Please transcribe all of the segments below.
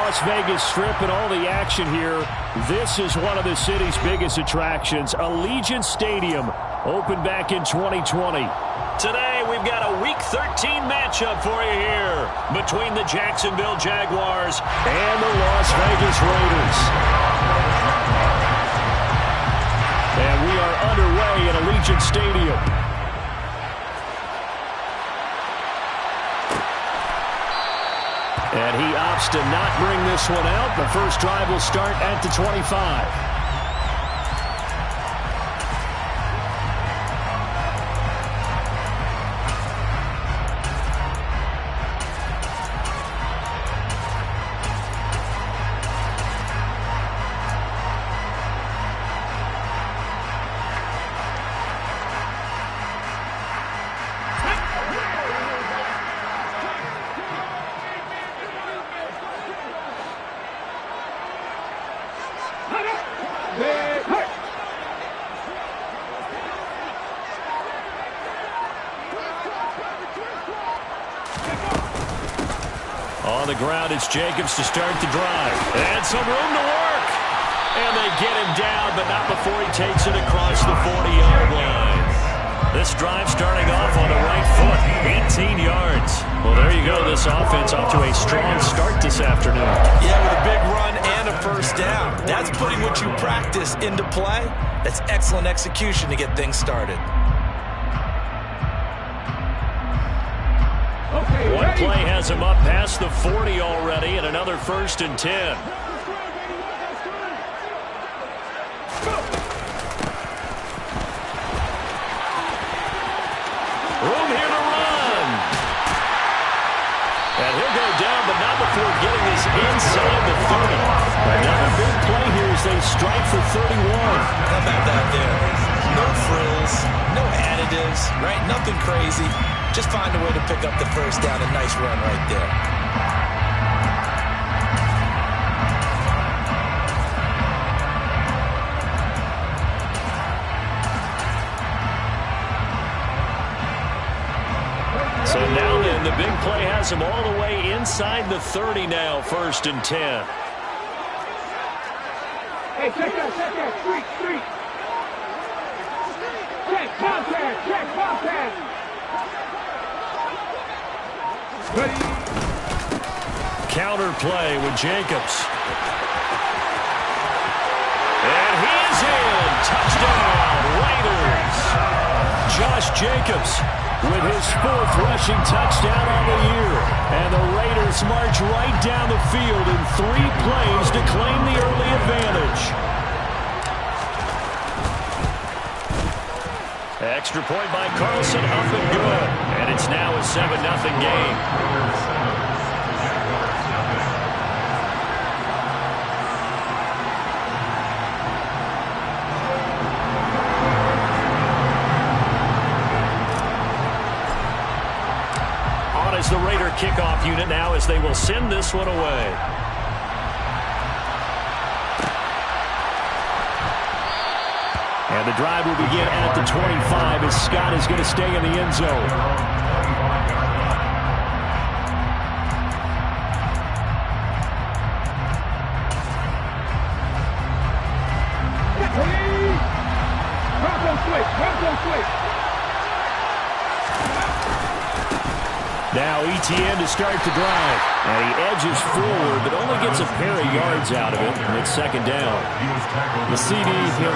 Las Vegas Strip and all the action here. This is one of the city's biggest attractions. Allegiant Stadium opened back in 2020. Today, we've got a Week 13 matchup for you here between the Jacksonville Jaguars and the Las Vegas Raiders. And we are underway at Allegiant Stadium. And he opts to not bring this one out. The first drive will start at the 25. On the ground, it's Jacobs to start the drive. And some room to work. And they get him down, but not before he takes it across the 40-yard line. This drive starting off on the right foot, 18 yards. Well, there you go. This offense off to a strong start this afternoon. Yeah, with a big run and a first down. That's putting what you practice into play. That's excellent execution to get things started. One play has him up past the 40 already, and another 1st and 10. Room here to run. And he'll go down, but not before getting this inside the 30. Another big play here as they strike for 31. How about that there? No frills, no additives, right? Nothing crazy. Just find a way to pick up the first down. A nice run right there. So now then, the big play has him all the way inside the 30 now, 1st and 10. Hey, check that, street. Check contact. Counter play with Jacobs. And he is in. Touchdown, Raiders. Josh Jacobs with his 4th rushing touchdown on the year. And the Raiders march right down the field in 3 plays to claim the early advantage. Extra point by Carlson, up and good. And it's now a 7-0 game. On is the Raider kickoff unit now as they will send this one away. And the drive will begin at the 25 as Scott is going to stay in the end zone. Now ETN to start the drive. And he edges forward, but only gets a pair of yards out of it, and it's 2nd down. The CD,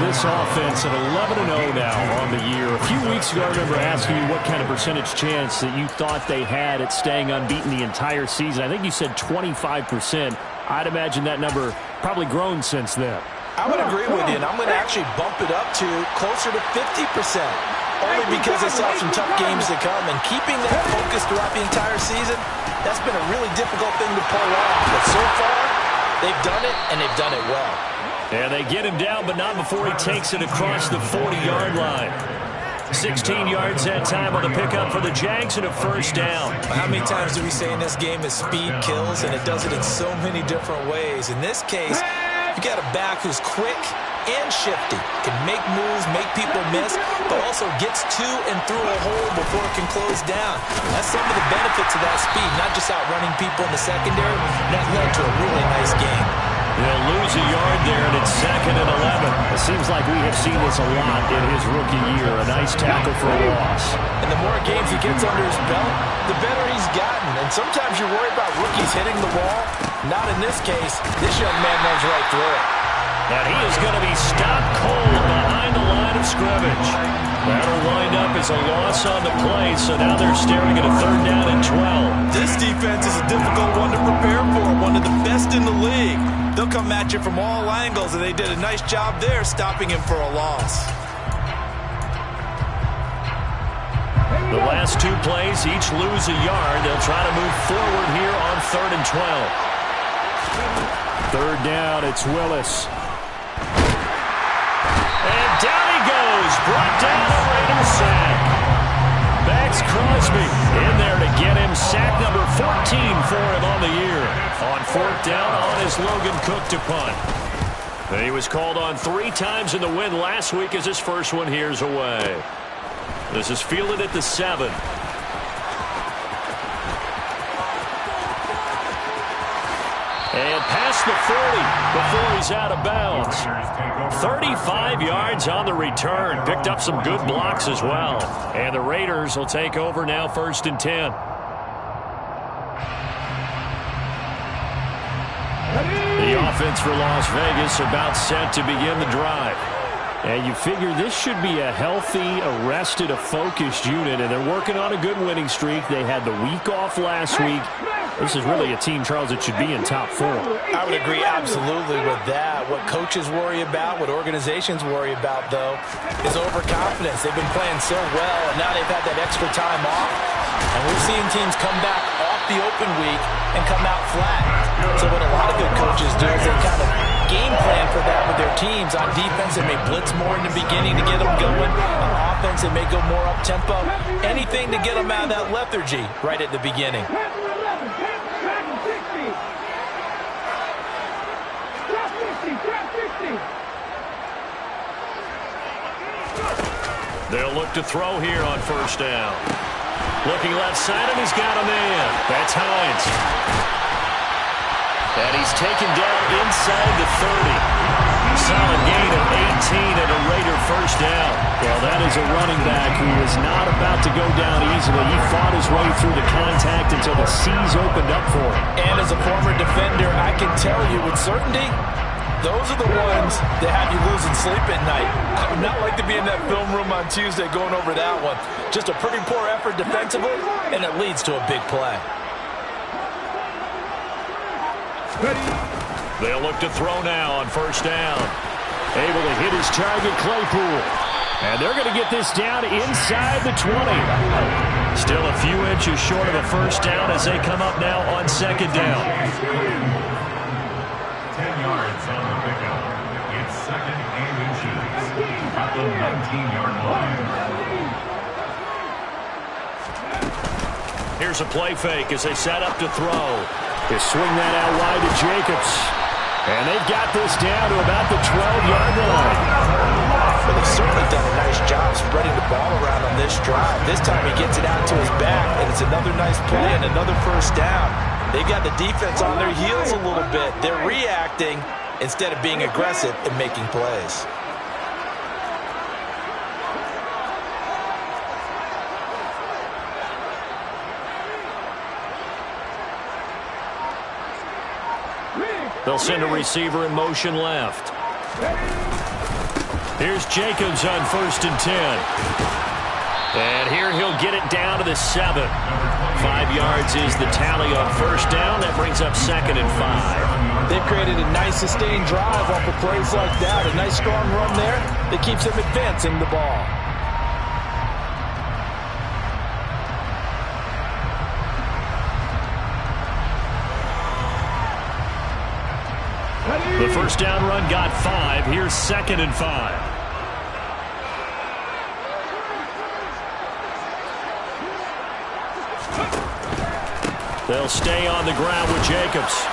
this offense at 11-0 now on the year. A few weeks ago, I remember asking you what kind of percentage chance that you thought they had at staying unbeaten the entire season. I think you said 25%. I'd imagine that number probably grown since then. I would agree with you, and I'm going to actually bump it up to closer to 50%. Only because they saw some tough games to come, and keeping that focus throughout the entire season, that's been a really difficult thing to pull off. But so far, they've done it, and they've done it well. And they get him down, but not before he takes it across the 40-yard line. 16 yards that time on the pickup for the Jags and a 1st down. How many times do we say in this game is speed kills, and it does it in so many different ways. In this case, you got a back who's quick, and shifty. Can make moves, make people miss, but also gets to and through a hole before it can close down. That's some of the benefits of that speed, not just outrunning people in the secondary. That led to a really nice game. They'll lose a yard there, and it's 2nd and 11. It seems like we have seen this a lot in his rookie year. A nice tackle for a loss. And the more games he gets under his belt, the better he's gotten. And sometimes you're worried about rookies hitting the wall. Not in this case. This young man runs right through it. And he is going to be stopped cold behind the line of scrimmage. That'll wind up as a loss on the play, so now they're staring at a 3rd down and 12. This defense is a difficult one to prepare for, one of the best in the league. They'll come at you from all angles, and they did a nice job there stopping him for a loss. The last 2 plays, each lose a yard. They'll try to move forward here on 3rd and 12. 3rd down, it's Willis. And down he goes, brought down a Raider sack. Max Crosby in there to get him sack number 14 for him on the year. On 4th down, on his Logan Cook to punt. And he was called on 3 times in the win last week as his first one here's away. This is fielded at the 7. And past the 40 before he's out of bounds. 35 yards on the return. Picked up some good blocks as well. And the Raiders will take over now 1st and 10. The offense for Las Vegas about set to begin the drive. And you figure this should be a healthy, arrested, a focused unit, and they're working on a good winning streak. They had the week off last week. This is really a team, Charles, that should be in top 4. I would agree absolutely with that. What coaches worry about, what organizations worry about, though, is overconfidence. They've been playing so well, and now they've had that extra time off. And we've seen teams come back off the open week and come out flat. So what a lot of good coaches do is they kind of game plan for that with their teams. On defense, they may blitz more in the beginning to get them going. On offense, they may go more up-tempo. Anything to get them out of that lethargy right at the beginning. They'll look to throw here on 1st down. Looking left side, and he's got a man. That's Hines. And he's taken down inside the 30. Solid gain of 18 and a Raider 1st down. Well, that is a running back who is not about to go down easily. He fought his way through the contact until the seas opened up for him. And as a former defender, I can tell you with certainty, those are the ones that have you losing sleep at night. I would not like to be in that film room on Tuesday going over that one. Just a pretty poor effort defensively, and it leads to a big play. They'll look to throw now on 1st down. Able to hit his target, Claypool. And they're going to get this down inside the 20. Still a few inches short of a 1st down as they come up now on 2nd down. 10 yards on the pickup. It's 2nd and inches at the 19-yard line. Here's a play fake as they set up to throw. They swing that out wide to Jacobs. And they've got this down to about the 12-yard line. But they've certainly done a nice job spreading the ball around on this drive. This time he gets it out to his back, and it's another nice play and another 1st down. They've got the defense on their heels a little bit. They're reacting instead of being aggressive and making plays. They'll send a receiver in motion left. Here's Jacobs on 1st and 10. And here he'll get it down to the 7. 5 yards is the tally on 1st down. That brings up 2nd and 5. They've created a nice sustained drive off of plays like that. A nice strong run there that keeps them advancing the ball. The 1st down run got 5. Here's 2nd and 5. They'll stay on the ground with Jacobs.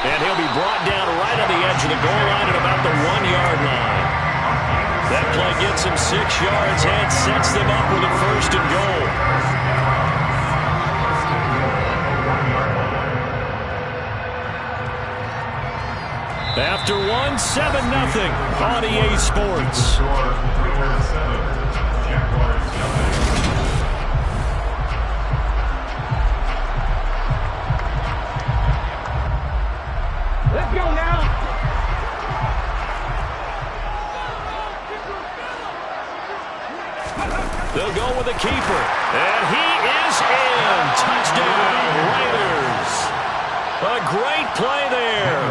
And he'll be brought down right on the edge of the goal line at about the 1-yard line. That play gets him 6 yards and sets them up with a 1st and goal. After 1, 7-0 on EA Sports. Let's go now. They'll go with the keeper. And he is in. Touchdown, Raiders. A great play there.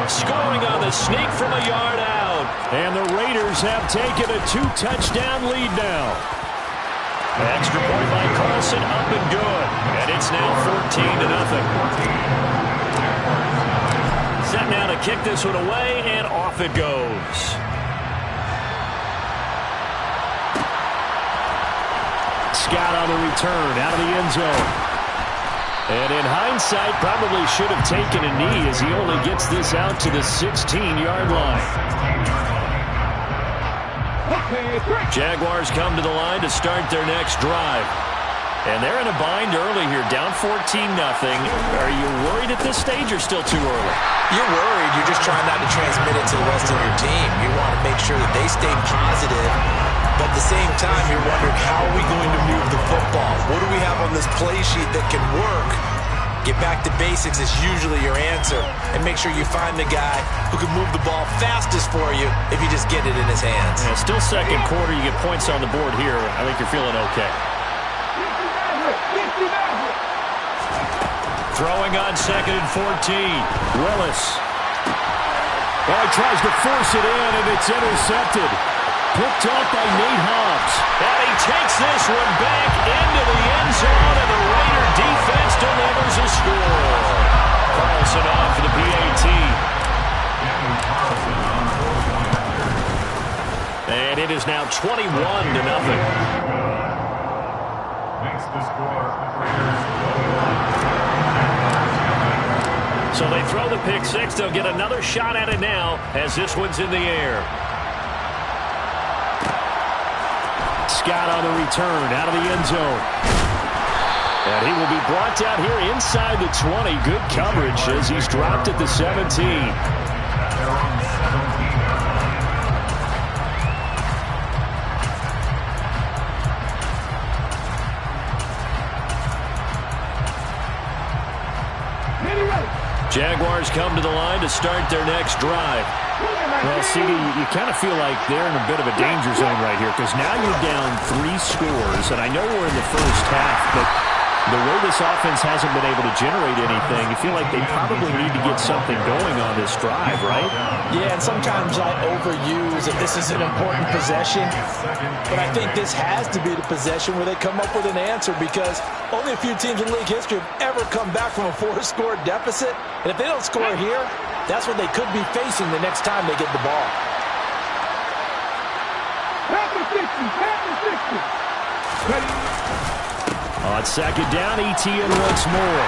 Scoring on the sneak from a yard out. And the Raiders have taken a 2-touchdown lead now. Extra point by Carlson, up and good. And it's now 14-0. Set now to kick this one away, and off it goes. Scott on the return, out of the end zone. And in hindsight, probably should have taken a knee as he only gets this out to the 16-yard line. Jaguars come to the line to start their next drive. And they're in a bind early here, down 14-0. Are you worried at this stage or still too early? You're worried. You're just trying not to transmit it to the rest of your team. You want to make sure that they stay positive. But at the same time, you're wondering, how are we going to move the football? What do we have on this play sheet that can work? Get back to basics is usually your answer. And make sure you find the guy who can move the ball fastest for you if you just get it in his hands. Yeah, still second quarter. You get points on the board here. I think you're feeling okay. Throwing on 2nd and 14. Willis. Well, he tries to force it in, and it's intercepted. Picked off by Nate Hobbs. And he takes this one back into the end zone, and the Raider defense delivers a score. Carlson off for the PAT. And it is now 21-0. Makes the score. Raiders. So they throw the pick six. They'll get another shot at it now as this one's in the air. Scott on the return out of the end zone. And he will be brought down here inside the 20. Good coverage as he's dropped at the 17. Jaguars come to the line to start their next drive. Well, CD, you kind of feel like they're in a bit of a danger zone right here because now you're down 3 scores, and I know we're in the first half, but the way this offense hasn't been able to generate anything, you feel like they probably need to get something going on this drive, right? Yeah, and sometimes I overuse that this is an important possession, but I think this has to be the possession where they come up with an answer because only a few teams in league history have ever come back from a 4-score deficit, and if they don't score here, that's what they could be facing the next time they get the ball. On second down, ETN once more.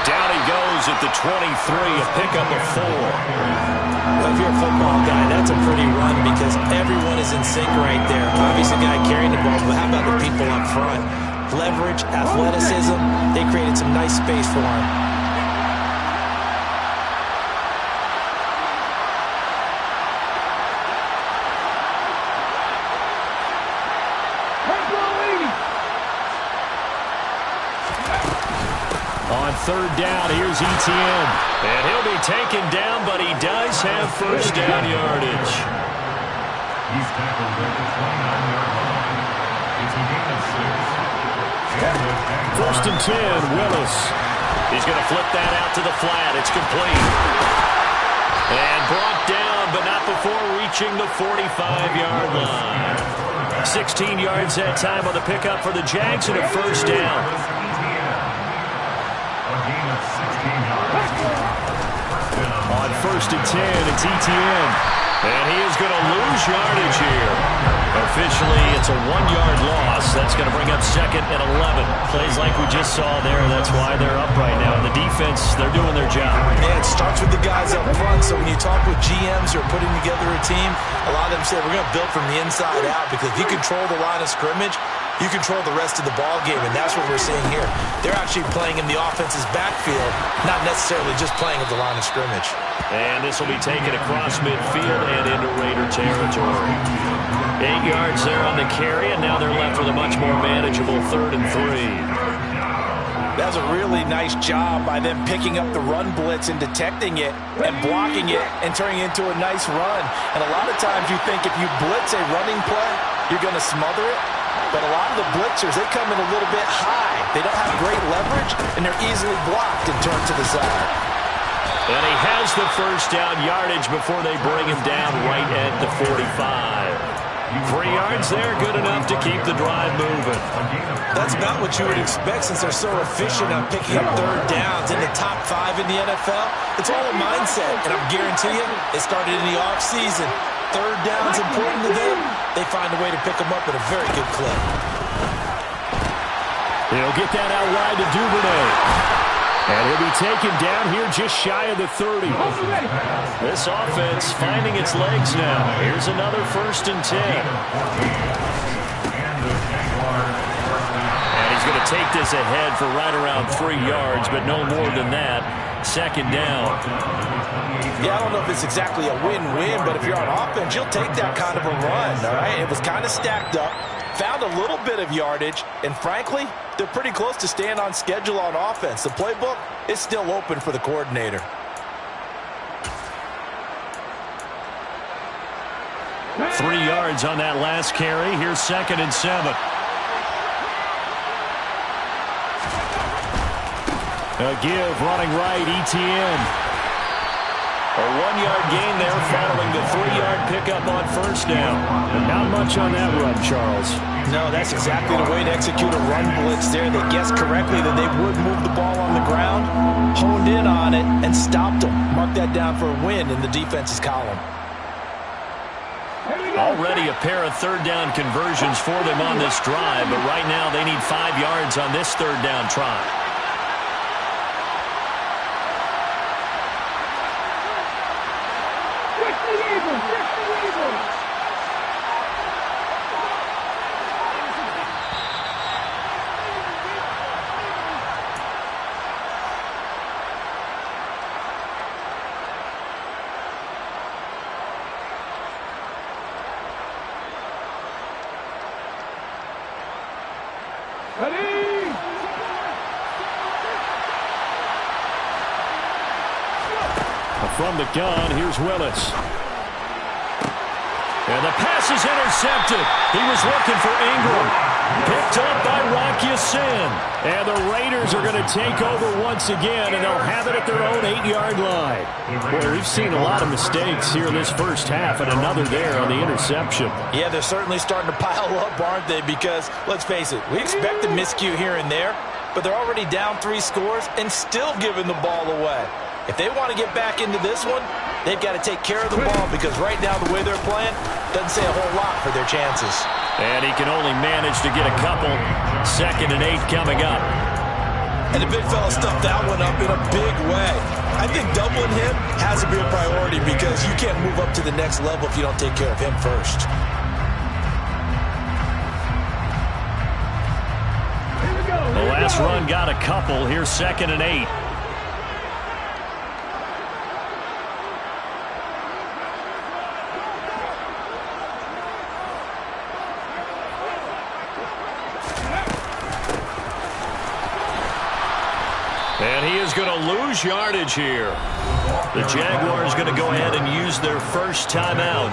Down he goes at the 23, a pickup of 4. Well, if you're a football guy, that's a pretty run because everyone is in sync right there. Obviously, the guy carrying the ball, but how about the people up front? Leverage, athleticism, they created some nice space for him. On third down, here's ETN. And he'll be taken down, but he does have first down yardage. He's tackled at the 29-yard line. It's a gain of 6. First and 10, Willis. He's going to flip that out to the flat. It's complete. And brought down, but not before reaching the 45-yard line. 16 yards that time on the pickup for the Jags and a first down. On first and 10, it's ETN. And he is going to lose yardage here. Officially, it's a 1-yard loss. That's going to bring up second and 11. Plays like we just saw there. That's why they're up right now. And the defense, they're doing their job. Yeah, it starts with the guys up front. So when you talk with GMs who are putting together a team, a lot of them say we're going to build from the inside out, because if you control the line of scrimmage, you control the rest of the ball game, and that's what we're seeing here. They're actually playing in the offense's backfield, not necessarily just playing at the line of scrimmage. And this will be taken across midfield and into Raider territory. 8 yards there on the carry, and now they're left with a much more manageable 3rd and 3. That's a really nice job by them picking up the run blitz and detecting it and blocking it and turning it into a nice run. And a lot of times you think if you blitz a running play, you're going to smother it. But a lot of the blitzers, they come in a little bit high. They don't have great leverage, and they're easily blocked and turned to the side. And he has the first down yardage before they bring him down right at the 45. 3 yards there, good enough to keep the drive moving. That's about what you would expect since they're so efficient on picking up 3rd downs in the top 5 in the NFL. It's all a mindset, and I guarantee you, it started in the offseason. 3rd down's important to them. They find a way to pick them up at a very good clip. He'll get that out wide to Duvernay. And he'll be taken down here just shy of the 30. This offense finding its legs now. Here's another 1st and 10. And he's going to take this ahead for right around 3 yards, but no more than that. 2nd down. Yeah, I don't know if it's exactly a win-win, but if you're on offense, you'll take that kind of a run, all right? It was kind of stacked up, found a little bit of yardage, and frankly, they're pretty close to staying on schedule on offense. The playbook is still open for the coordinator. Three yards on that last carry. Here's 2nd and 7. A give running right, Etienne. A 1-yard gain there following the 3-yard pickup on 1st down. And not much on that run, Charles. No, that's exactly the way to execute a run blitz there. They guessed correctly that they would move the ball on the ground, honed in on it, and stopped them. Mark that down for a win in the defense's column. Already a pair of 3rd down conversions for them on this drive, but right now they need 5 yards on this 3rd down try. From the gun, here's Willis. And the pass is intercepted. He was looking for Ingram. Picked up by Rocky Sin. And the Raiders are going to take over once again, and they'll have it at their own 8-yard line. Boy, we've seen a lot of mistakes here in this first half, and another there on the interception. Yeah, they're certainly starting to pile up, aren't they? Because, let's face it, we expect a miscue here and there, but they're already down 3 scores and still giving the ball away. If they want to get back into this one, they've got to take care of the ball, because right now the way they're playing doesn't say a whole lot for their chances. And he can only manage to get a couple. 2nd and 8 coming up. And the big fella stuffed that one up in a big way. I think doubling him has to be a priority, because you can't move up to the next level if you don't take care of him first. The last run got a couple. Here's 2nd and 8. And he is going to lose yardage here. The Jaguars going to go ahead and use their first timeout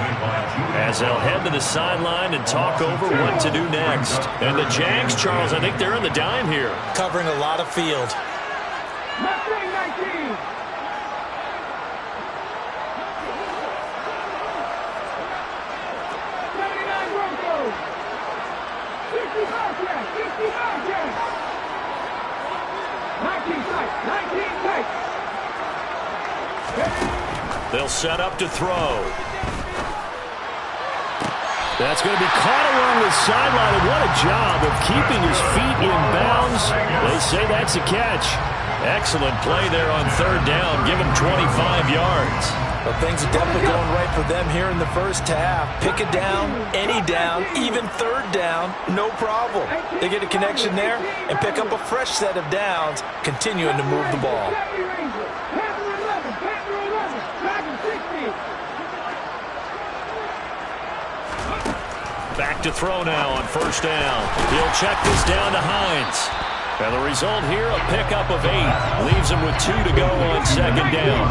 as they'll head to the sideline and talk over what to do next. And the Jags, Charles, I think they're in the dime here. Covering a lot of field. 19. They'll set up to throw. That's going to be caught along the sideline, and what a job of keeping his feet in bounds. They say that's a catch. Excellent play there on 3rd down. Give him 25 yards. Well, things are definitely going right for them here in the first half. Pick it down, any down, even third down, no problem. They get a connection there and pick up a fresh set of downs, continuing to move the ball. Back to throw now on first down. He'll check this down to Hines. And the result here, a pickup of 8. Leaves him with 2 to go on second down.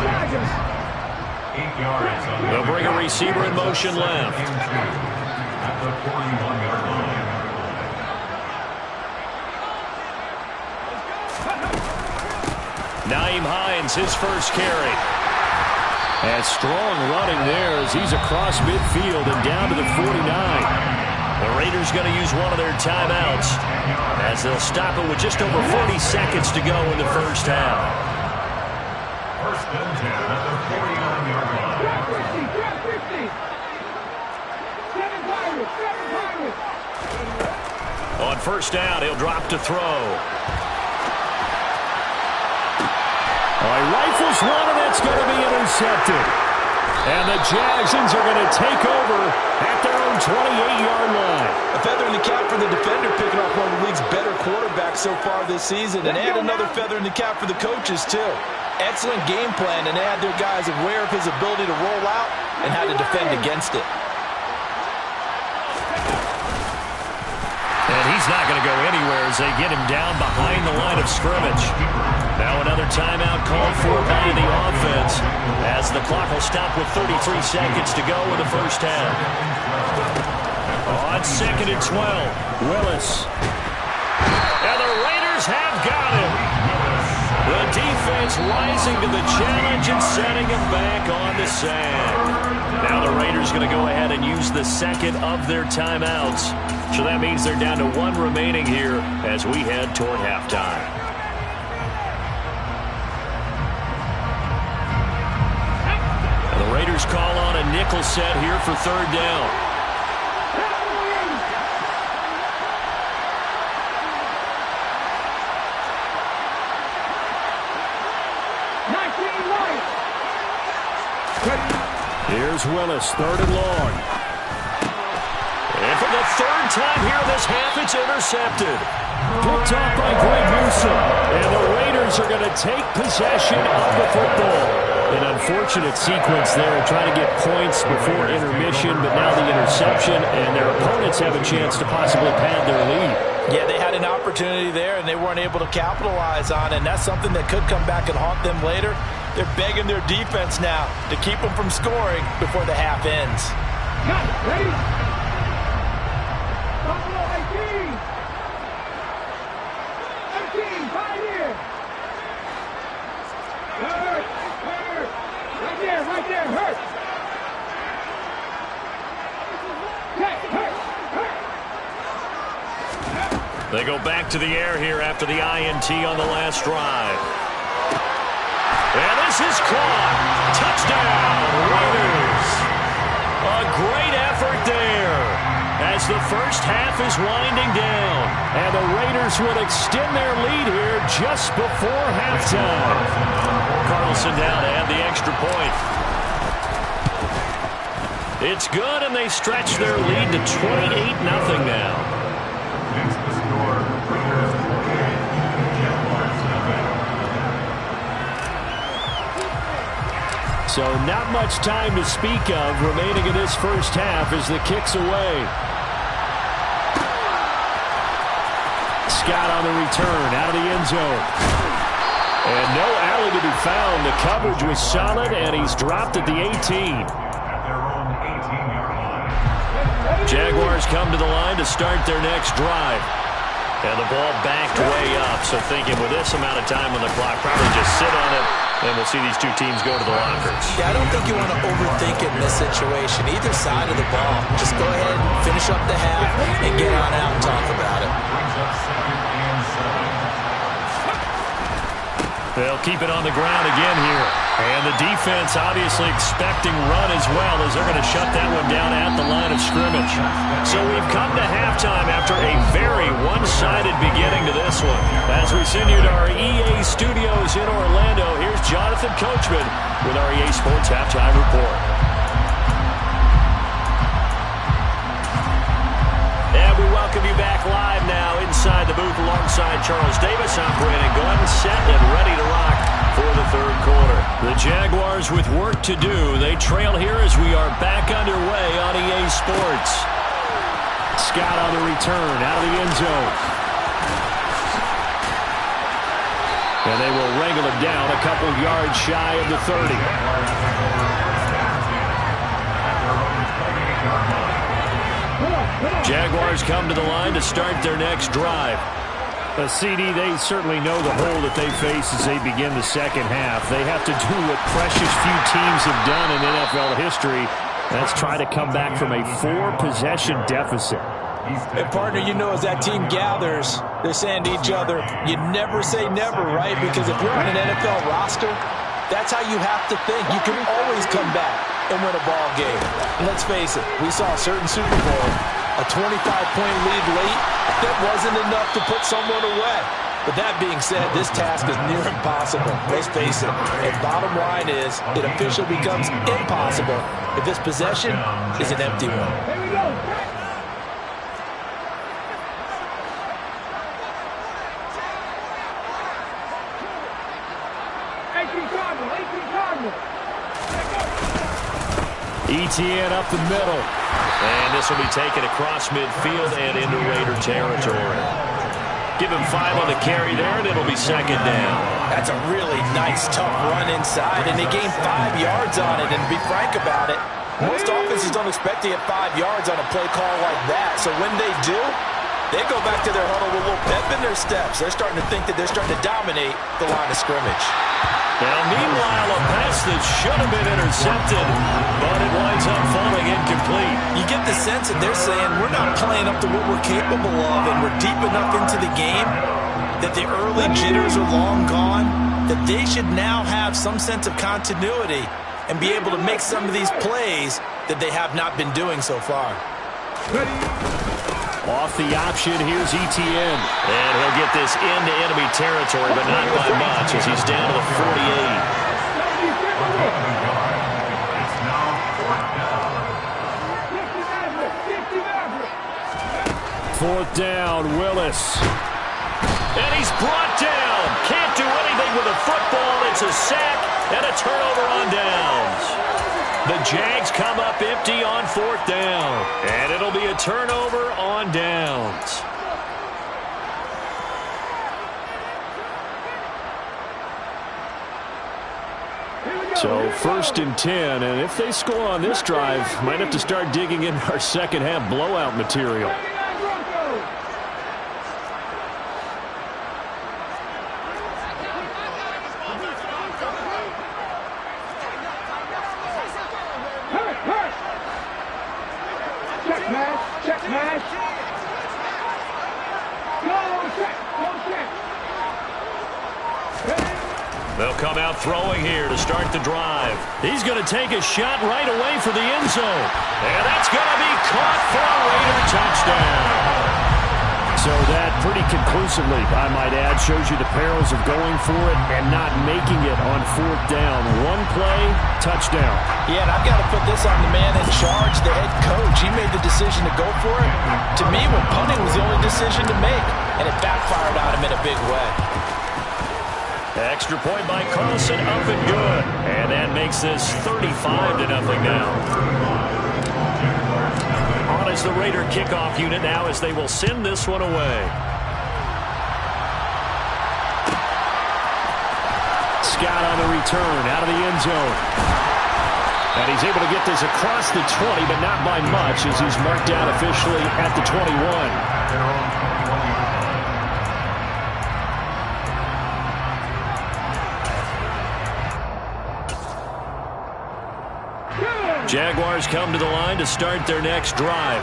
8 yards. They'll bring a receiver in motion left. At the 41-yard line. Nyheim Hines, his first carry. And strong running there as he's across midfield and down to the 49. The Raiders going to use one of their timeouts as they'll stop it with just over 40 seconds to go in the first half. First and 10 at the 49-yard line. On first down, he'll drop to throw. He rifles one, and that's going to be intercepted. And the Jagsons are going to take over at their own 28-yard line. A feather in the cap for the defender, picking off one of the league's better quarterbacks so far this season. And add another feather in the cap for the coaches, too. Excellent game plan, and they had their guys aware of his ability to roll out and how to defend against it. And he's not going to go anywhere as they get him down behind the line of scrimmage. Now another timeout called for by the offense as the clock will stop with 33 seconds to go in the first half. On second and 12, Willis. And the Raiders have got him. The defense rising to the challenge and setting him back on the sand. Now the Raiders going to go ahead and use the second of their timeouts. So that means they're down to 1 remaining here as we head toward halftime. And the Raiders call on a nickel set here for third down. Here's Willis, third and long. And for the third time here in this half, it's intercepted. Picked off by Greg Newsome. And the Raiders are going to take possession of the football. An unfortunate sequence there, trying to get points before intermission, but now the interception, and their opponents have a chance to possibly pad their lead. Yeah, they had an opportunity there, and they weren't able to capitalize on it, and that's something that could come back and haunt them later. They're begging their defense now to keep them from scoring before the half ends. Ready? Buffalo 18. 18, right here. Hurt. Right there, hurt. They go back to the air here after the INT on the last drive. And this is caught. Touchdown, Raiders. A great effort there as the first half is winding down. And the Raiders will extend their lead here just before halftime. Carlson down to add the extra point. It's good, and they stretch their lead to 28-0 now. Next to score, Raiders 48, Jaguars 7. So not much time to speak of remaining in this first half as the kick's away. Scott on the return, out of the end zone. And no alley to be found. The coverage was solid, and he's dropped at the 18. At their own 18-yard line. Jaguars come to the line to start their next drive. And the ball backed way up, so thinking with this amount of time on the clock, probably just sit on it, and we'll see these two teams go to the lockers. Yeah, I don't think you want to overthink it in this situation. Either side of the ball. Just go ahead and finish up the half and get on out and talk about it. Brings up second and 7. They'll keep it on the ground again here. And the defense obviously expecting run as well, as they're going to shut that one down at the line of scrimmage. So we've come to halftime after a very one-sided beginning to this one. As we send you to our EA studios in Orlando, here's Jonathan Coachman with our EA Sports Halftime Report. And we welcome you back live now inside the booth alongside Charles Davis. I'm Brandon Glenn, set and ready to rock for the third quarter. The Jaguars with work to do. They trail here as we are back underway on EA Sports. Scott on the return out of the end zone. And they will wrangle it down a couple yards shy of the 30. Jaguars come to the line to start their next drive. CD, they certainly know the hole that they face as they begin the second half. They have to do what precious few teams have done in NFL history. That's try to come back from a 4-possession deficit. And partner, you know, as that team gathers, they're saying to each other, you never say never, right? Because if you're on an NFL roster, that's how you have to think. You can always come back and win a ball game. And let's face it, we saw a certain Super Bowl, a 25-point lead late, that wasn't enough to put someone away. But that being said, this task is near impossible. Let's face it. And bottom line is, it officially becomes impossible if this possession is an empty one. Here we go. 18 Cardinal. Etienne up the middle. And this will be taken across midfield and into Raider territory. Give him 5 on the carry there, and it'll be second down. That's a really nice, tough run inside, and they gained 5 yards on it. And to be frank about it, most offenses don't expect to get 5 yards on a play call like that. So when they do, they go back to their huddle with a little pep in their steps. They're starting to think that they're starting to dominate the line of scrimmage. Now, meanwhile, a pass that should have been intercepted, but it winds up falling incomplete. You get the sense that they're saying we're not playing up to what we're capable of, and we're deep enough into the game that the early jitters are long gone, that they should now have some sense of continuity and be able to make some of these plays that they have not been doing so far. Off the option, here's Etienne. And he'll get this into enemy territory, but not by much as he's down to the 48. Fourth down, Willis. And he's brought down. Can't do anything with a football. It's a sack and a turnover on downs. The Jags come up empty on fourth down. And it'll be a turnover on downs. So first and 10, and if they score on this drive, might have to start digging in our second half blowout material. They'll come out throwing here to start the drive. He's going to take a shot right away for the end zone. And that's going to be caught for a Raider touchdown. So that pretty conclusively, I might add, shows you the perils of going for it and not making it on fourth down. One play, touchdown. Yeah, and I've got to put this on the man in charge, the head coach. He made the decision to go for it. To me, when punting was the only decision to make, and it backfired on him in a big way. Extra point by Carlson, up and good. And that makes this 35-0 now. On is the Raider kickoff unit now as they will send this one away. Scott on the return, out of the end zone. And he's able to get this across the 20, but not by much as he's marked down officially at the 21. Jaguars come to the line to start their next drive.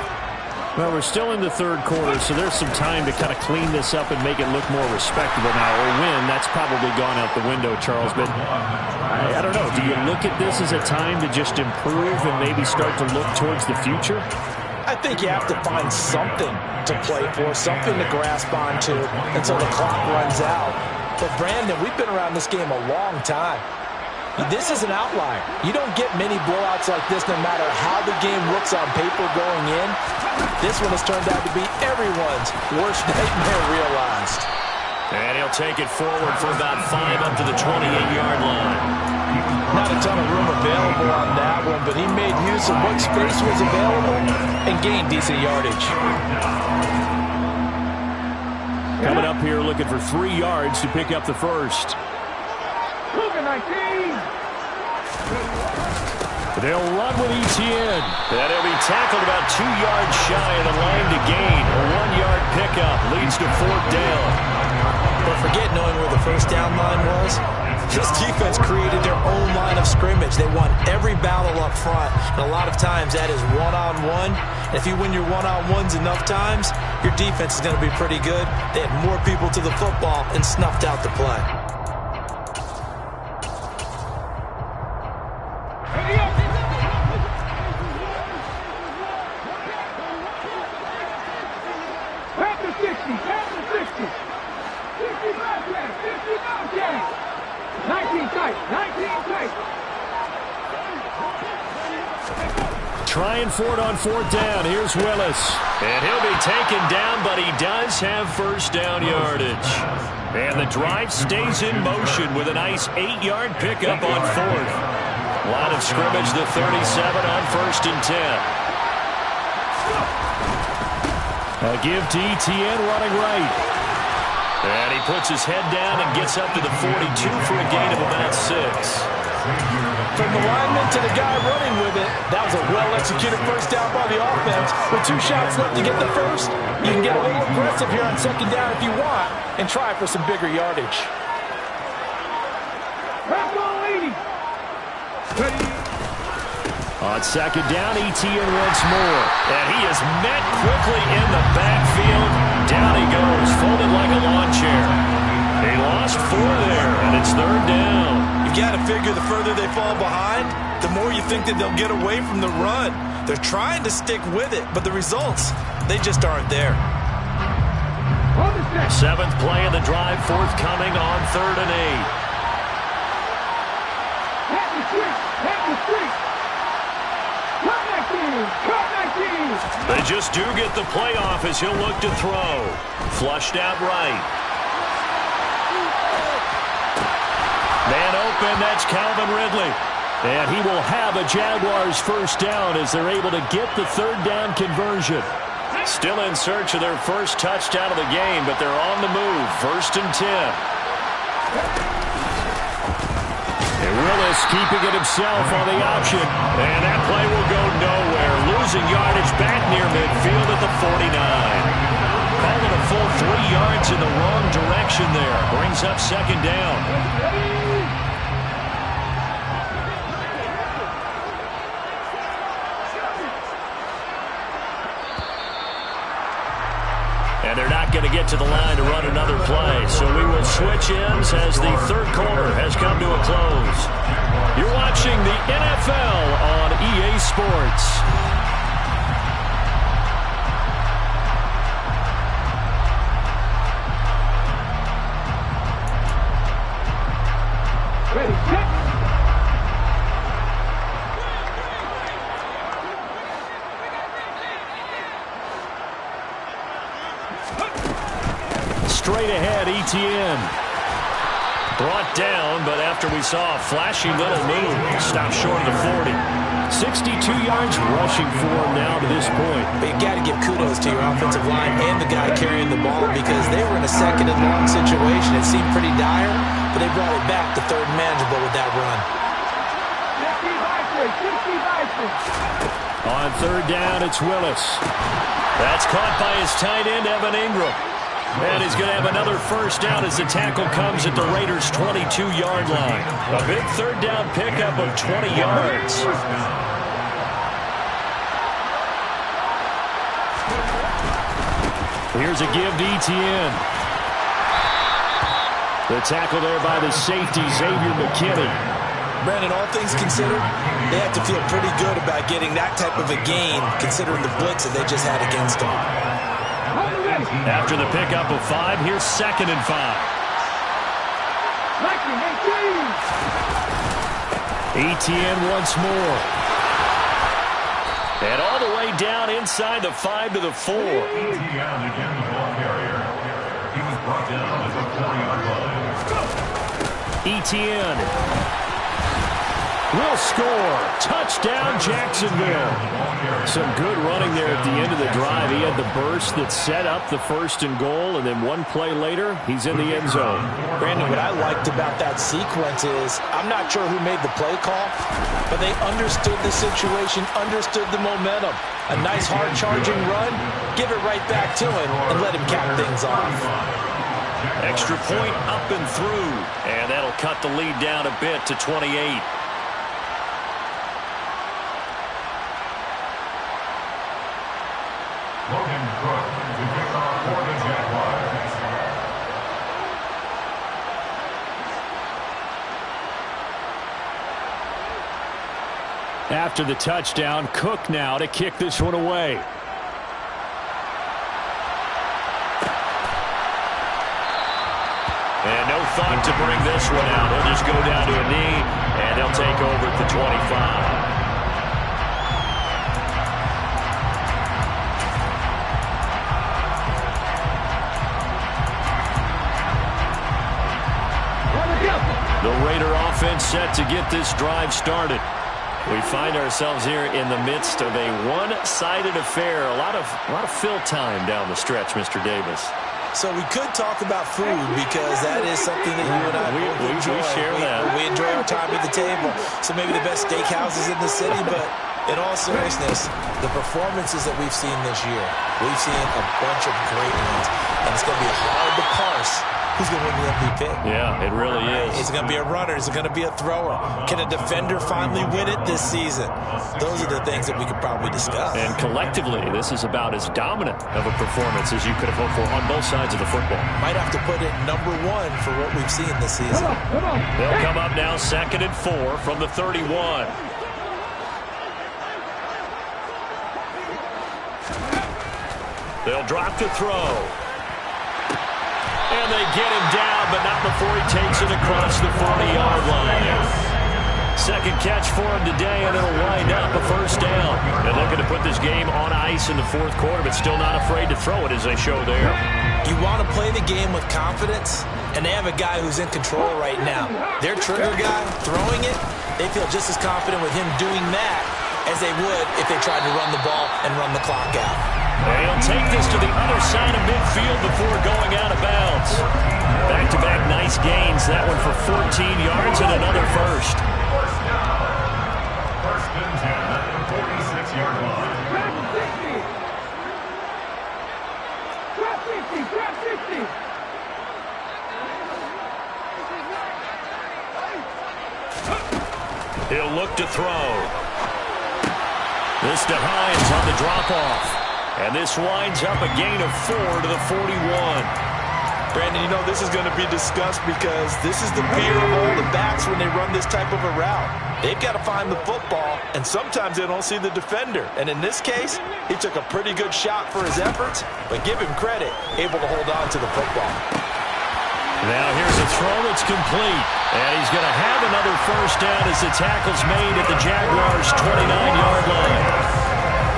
Well, we're still in the third quarter, so there's some time to kind of clean this up and make it look more respectable now. Or win, that's probably gone out the window, Charles. But I don't know. Do you look at this as a time to just improve and maybe start to look towards the future? I think you have to find something to play for, something to grasp onto until the clock runs out. But, Brandon, we've been around this game a long time. This is an outlier. You don't get many blowouts like this no matter how the game looks on paper going in. This one has turned out to be everyone's worst nightmare realized. And he'll take it forward for about 5 up to the 28-yard line. Not a ton of room available on that one, but he made use of what space was available and gained decent yardage. Coming up here looking for 3 yards to pick up the first. They'll run with Etienne. And he'll be tackled about 2 yards shy of the line to gain. A 1-yard pickup leads to 4th down. But forget knowing where the first down line was. This defense created their own line of scrimmage. They won every battle up front. And a lot of times that is one-on-one. And if you win your one-on-ones enough times, your defense is going to be pretty good. They had more people to the football and snuffed out the play. Trying for it on 4th down. Here's Willis. And he'll be taken down, but he does have first down yardage. And the drive stays in motion with a nice 8-yard pickup on 4th. Line of scrimmage, the 37 on 1st and 10. A give to Etienne running right. And he puts his head down and gets up to the 42 for a gain of about 6. From the lineman to the guy running with it, that was a well-executed first down by the offense. With 2 shots left to get the first, you can get a little aggressive here on 2nd down if you want and try for some bigger yardage. On 2nd down, Etienne once more. And he is met quickly in the backfield. Down he goes, folded like a lawn chair. He lost 4 there, and it's 3rd down. You got to figure the further they fall behind, the more you think that they'll get away from the run. They're trying to stick with it, but the results, they just aren't there. 7th play of the drive, forthcoming on 3rd and 8. They just do get the playoff as he'll look to throw. Flushed out right. Man open, that's Calvin Ridley. And he will have a Jaguars first down as they're able to get the 3rd down conversion. Still in search of their first touchdown of the game, but they're on the move. 1st and 10. And Willis keeping it himself on the option. And that play will go nowhere. Losing yardage back near midfield at the 49. Call it a full 3 yards in the wrong direction there. Brings up 2nd down. And they're not going to get to the line to run another play. So we will switch ends as the 3rd quarter has come to a close. You're watching the NFL on EA Sports. Ready, set. Straight ahead, Etienne. Brought down, but after we saw a flashy little move, stopped short of the 40. 62 yards rushing for him now to this point. But you got to give kudos to your offensive line and the guy carrying the ball because they were in a 2nd and long situation. It seemed pretty dire, but they brought it back to 3rd and manageable with that run. On 3rd down, it's Willis. That's caught by his tight end, Evan Ingram. And he's going to have another first down as the tackle comes at the Raiders' 22-yard line. A big 3rd down pickup of 20 yards. Here's a give to Etienne. The tackle there by the safety, Xavier McKinney. Brandon, all things considered, they have to feel pretty good about getting that type of a gain, considering the blitz that they just had against them. After the pickup of 5, here's 2nd and 5. Etienne once more. And all the way down inside the 5 to the 4. Etienne again, the ball carrier. He was brought down at the 4-yard line. Etienne will score. Touchdown, Jacksonville. Some good running there at the end of the drive. He had the burst that set up the 1st and goal, and then one play later, he's in the end zone. Brandon, what I liked about that sequence is, I'm not sure who made the play call, but they understood the situation, understood the momentum. A nice hard-charging run, give it right back to him, and let him cap things off. Extra point up and through, and that'll cut the lead down a bit to 28. After the touchdown, Cook now to kick this one away. And no thought to bring this one out. He'll just go down to a knee, and they'll take over at the 25. The Raider offense set to get this drive started. We find ourselves here in the midst of a one-sided affair. A lot of fill time down the stretch, Mr. Davis. So we could talk about food because that is something that you and I enjoy. We share that. We enjoy our time at the table. So maybe the best steakhouses in the city, but in all seriousness, the performances that we've seen this year, we've seen a bunch of great ones, and it's going to be hard to parse who's going to win the MVP. Yeah, it really is. Is it going to be a runner? Is it going to be a thrower? Can a defender finally win it this season? Those are the things that we could probably discuss. And collectively, this is about as dominant of a performance as you could have hoped for on both sides of the football. Might have to put it #1 for what we've seen this season. They'll come up now 2nd and 4 from the 31. They'll drop to throw. And they get him down, but not before he takes it across the 40-yard line. Second catch for him today, and it'll wind up a 1st down. They're looking to put this game on ice in the 4th quarter, but still not afraid to throw it as they show there. You want to play the game with confidence, and they have a guy who's in control right now. Their trigger guy, throwing it, they feel just as confident with him doing that as they would if they tried to run the ball and run the clock out. They'll take this to the other side of midfield before going out of bounds. Back-to-back nice gains. That one for 14 yards and another 1st. 1st and 10 at the 46-yard line. Drop 50. He'll look to throw. This to Hines on the drop-off. And this winds up a gain of 4 to the 41. Brandon, you know this is going to be discussed because this is the fear of all the backs when they run this type of a route. They've got to find the football, and sometimes they don't see the defender. And in this case, he took a pretty good shot for his efforts, but give him credit, able to hold on to the football. Now here's a throw that's complete. And he's going to have another 1st down as the tackle's made at the Jaguars' 29-yard line.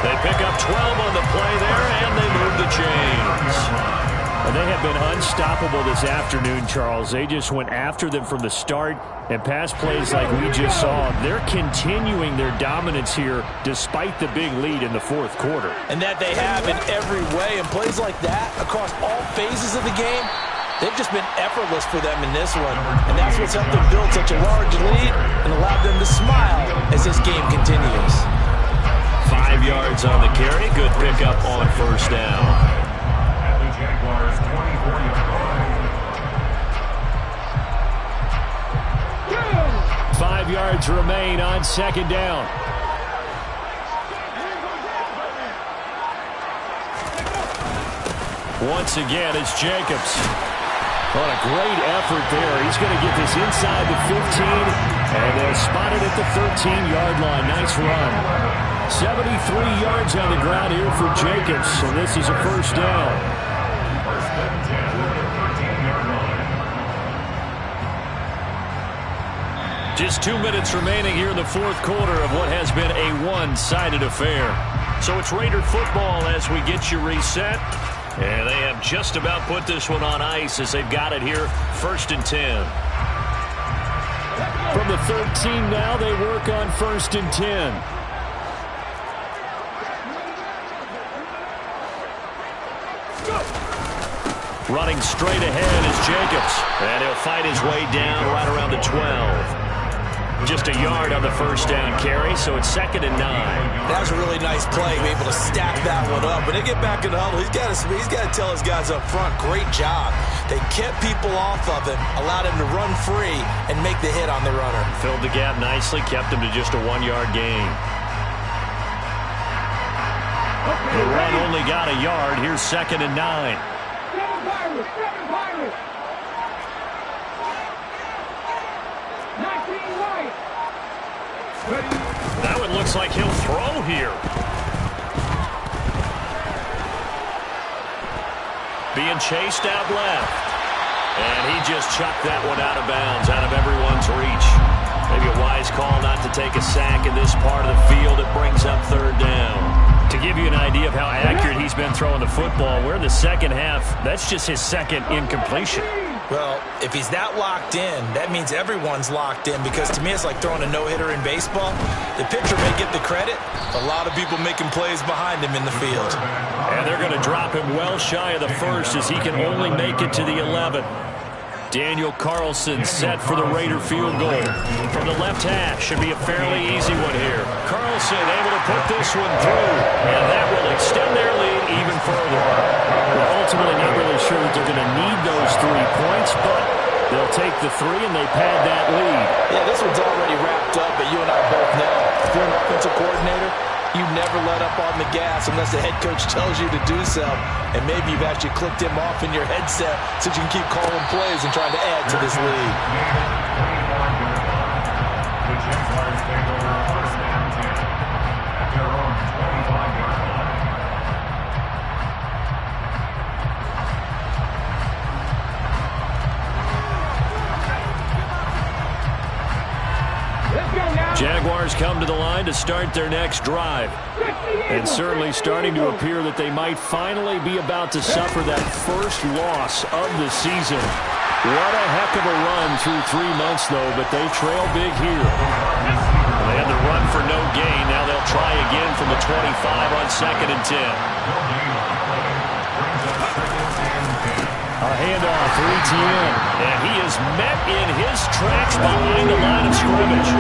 They pick up 12 on the play there, and they move the chains. And they have been unstoppable this afternoon, Charles. They just went after them from the start, and pass plays like we just saw, they're continuing their dominance here despite the big lead in the 4th quarter. And that they have in every way, and plays like that across all phases of the game, they've just been effortless for them in this one. And that's what's helped them build such a large lead and allowed them to smile as this game continues. 5 yards on the carry. Good pickup on 1st down. At the Jaguars' 24-yard line. 5 yards remain on 2nd down. Once again, it's Jacobs. On a great effort there. He's going to get this inside the 15, and they'll spot it at the 13-yard line. Nice run. 73 yards on the ground here for Jacobs, so this is a first down. First and 10 at the 13-yard line. Just 2 minutes remaining here in the fourth quarter of what has been a one-sided affair. So it's Raider football as we get you reset. And they have just about put this one on ice as they've got it here, first and 10. From the 13 now, they work on first and 10. Running straight ahead is Jacobs. And he'll fight his way down right around the 12. Just a yard on the first down carry, so it's second and 9. That was a really nice play, be able to stack that one up. When they get back in the huddle, he's got to tell his guys up front, great job. They kept people off of him, allowed him to run free, and make the hit on the runner. Filled the gap nicely, kept him to just a 1-yard gain. The run only got a yard. Here's second and 9. Seven Pirates. 19 right. That one looks like he'll throw here. Being chased out left. And he just chucked that one out of bounds, out of everyone's reach. Maybe a wise call not to take a sack in this part of the field. It brings up third down. To give you an idea of how accurate he's been throwing the football, we're in the second half. That's just his second incompletion. Well, if he's that locked in, that means everyone's locked in, because to me it's like throwing a no-hitter in baseball. The pitcher may get the credit. A lot of people making plays behind him in the field. And they're going to drop him well shy of the first as he can only make it to the 11. Daniel Carlson set for the Raider field goal. From the left hash, should be a fairly easy one here. Carlson able to put this one through, and that will extend their lead even further. We're ultimately not really sure that they're going to need those 3 points, but they'll take the 3 and they pad that lead. Yeah, this one's already wrapped up, but you and I both know, if you're an offensive coordinator, you never let up on the gas unless the head coach tells you to do so. And maybe you've actually clicked him off in your headset so you can keep calling plays and trying to add to this lead. The Jaguars take over first and 10 at their own 25-yard line. Jaguars come to the line to start their next drive. And certainly starting to appear that they might finally be about to suffer that first loss of the season. What a heck of a run through 3 months, though, but they trail big here. They had the run for no gain. Now they'll try again from the 25 on second and 10. A handoff for ETN, and he is met in his tracks behind the line of scrimmage.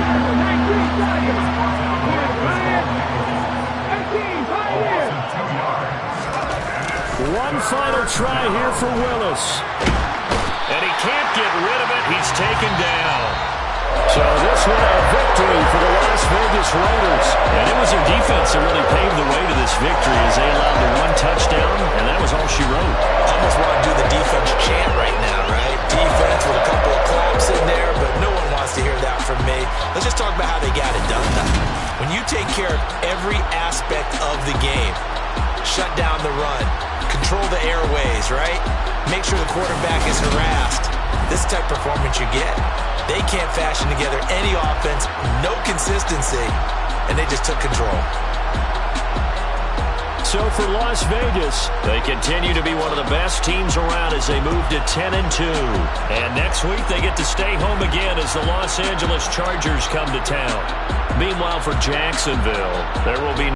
One final try here for Willis. And he can't get rid of it. He's taken down. So this one a victory for the Las Vegas Raiders. And it was their defense that really paved the way to this victory as they allowed the 1 touchdown, and that was all she wrote. Almost want to do the defense chant right now, right? Defense with a couple of claps in there, but no one wants to hear that from me. Let's just talk about how they got it done. When you take care of every aspect of the game, shut down the run, control the airways, right? Make sure the quarterback is harassed. This type of performance you get. They can't fashion together any offense, no consistency, and they just took control. So for Las Vegas, they continue to be one of the best teams around as they move to 10-2. And next week they get to stay home again as the Los Angeles Chargers come to town. Meanwhile for Jacksonville, there will be